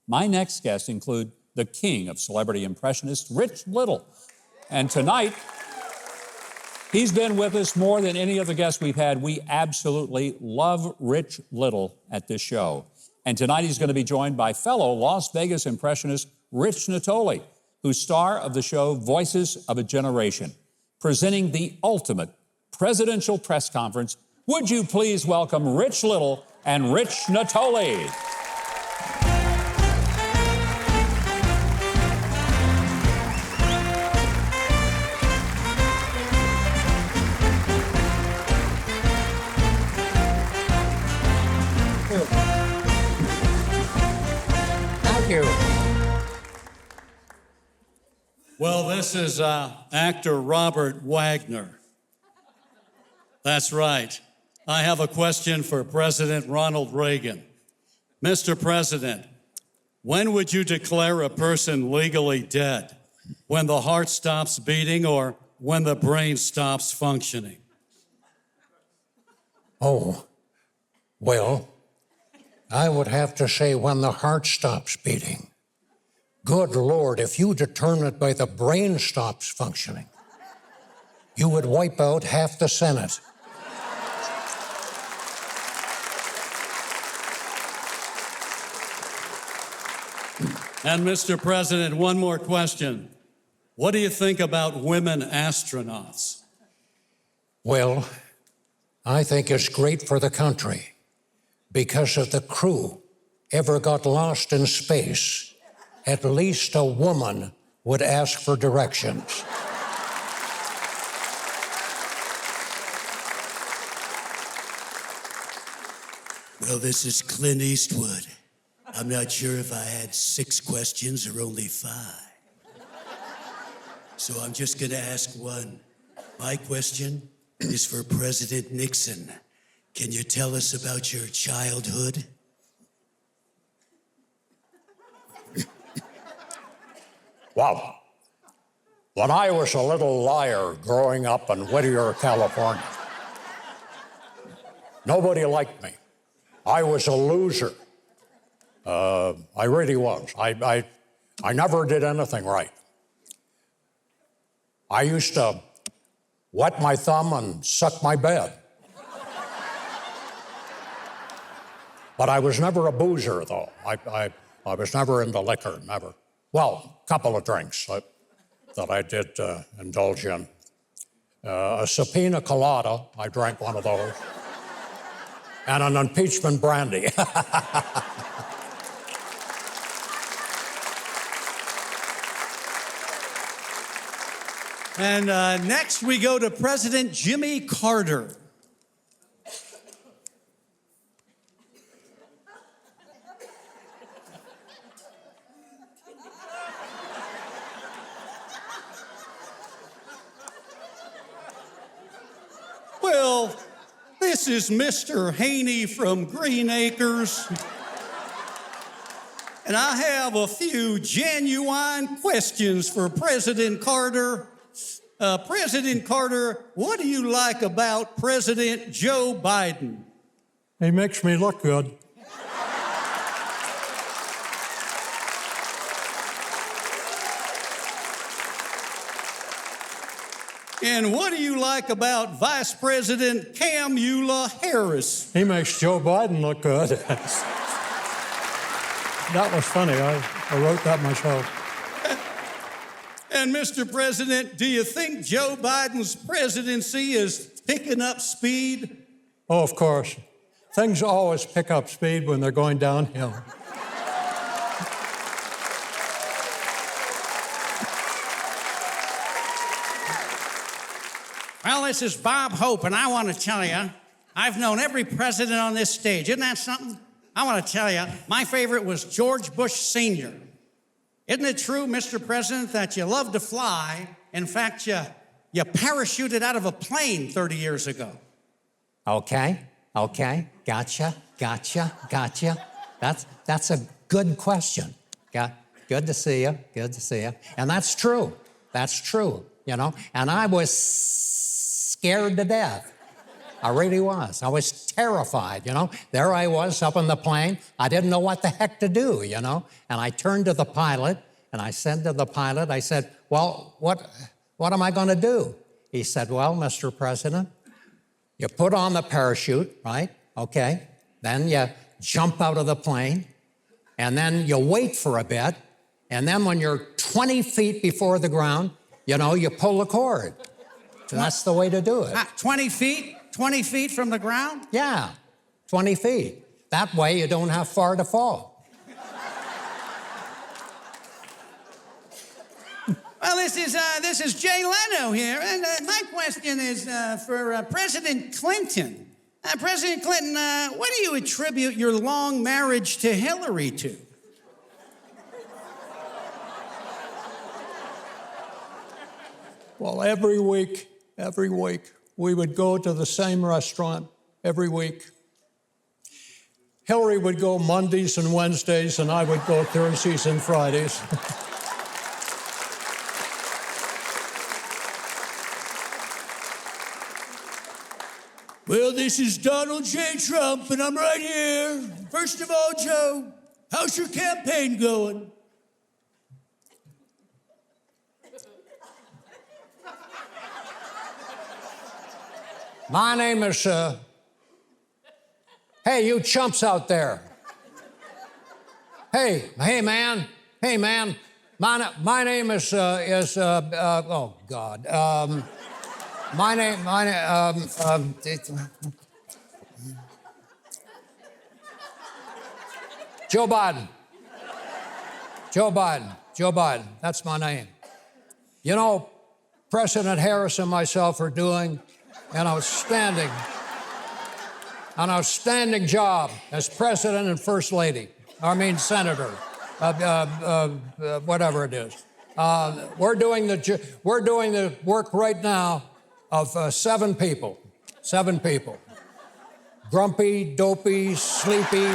My next guests include the king of celebrity impressionists, Rich Little. And tonight, he's been with us more than any other guest we've had. We absolutely love Rich Little at this show. And tonight he's going to be joined by fellow Las Vegas impressionist Rich Natoli, who's star of the show Voices of a Generation, presenting the ultimate presidential press conference. Would you please welcome Rich Little and Rich Natoli? Thank you. Well, this is actor Robert Wagner. That's right. I have a question for President Ronald Reagan. Mr. President, when would you declare a person legally dead? When the heart stops beating or when the brain stops functioning? Oh, well, I would have to say when the heart stops beating. Good Lord, if you determine it by the brain stops functioning, you would wipe out half the Senate. And Mr. President, one more question. What do you think about women astronauts? Well, I think it's great for the country because if the crew ever got lost in space, at least a woman would ask for directions. Well, this is Clint Eastwood. I'm not sure if I had 6 questions or only 5. So I'm just going to ask one. My question is for President Nixon. Can you tell us about your childhood? Well, when I was a little liar growing up in Whittier, California, nobody liked me. I was a loser. I really was. I never did anything right. I used to wet my thumb and suck my bed. But I was never a boozer, though. I was never into liquor, never. Well, a couple of drinks that I did indulge in. A subpoena colada, I drank one of those. And an impeachment brandy. And next we go to President Jimmy Carter. Well, this is Mr. Haney from Green Acres. And I have a few genuine questions for President Carter. President Carter, what do you like about President Joe Biden? He makes me look good. And what do you like about Vice President Kamala Harris? He makes Joe Biden look good. That was funny. I wrote that myself. And Mr. President, do you think Joe Biden's presidency is picking up speed? Oh, of course. Things always pick up speed when they're going downhill. Well, this is Bob Hope, and I want to tell you, I've known every president on this stage. Isn't that something? I want to tell you, my favorite was George Bush Sr. Isn't it true, Mr. President, that you love to fly? In fact, you parachuted out of a plane 30 years ago. Okay, gotcha. That's a good question. Good to see you. And that's true, you know. And I was scared to death I really was. I was terrified, you know. There I was up in the plane. I didn't know what the heck to do, you know. And I turned to the pilot, and I said to the pilot, I said, well, what am I going to do? He said, well, Mr. President, you put on the parachute, right? Okay. Then you jump out of the plane, and then you wait for a bit, and then when you're 20 feet before the ground, you know, you pull the cord. So that's the way to do it. 20 feet? 20 feet from the ground? Yeah, 20 feet. That way you don't have far to fall. Well, this is Jay Leno here, and my question is for President Clinton. President Clinton, what do you attribute your long marriage to Hillary to? Well, every week, we would go to the same restaurant every week. Hillary would go Mondays and Wednesdays, and I would go Thursdays and Fridays. Well, this is Donald J. Trump, and I'm right here. First of all, Joe, how's your campaign going? My name is, hey, you chumps out there. Hey, man. My name is oh, God. My name, Joe Biden. Joe Biden, that's my name. You know, President Harris and myself are doing an outstanding job as President and First Lady. I mean, Senator, whatever it is. We're doing the work right now of 7 people. 7 people. Grumpy, dopey, sleepy,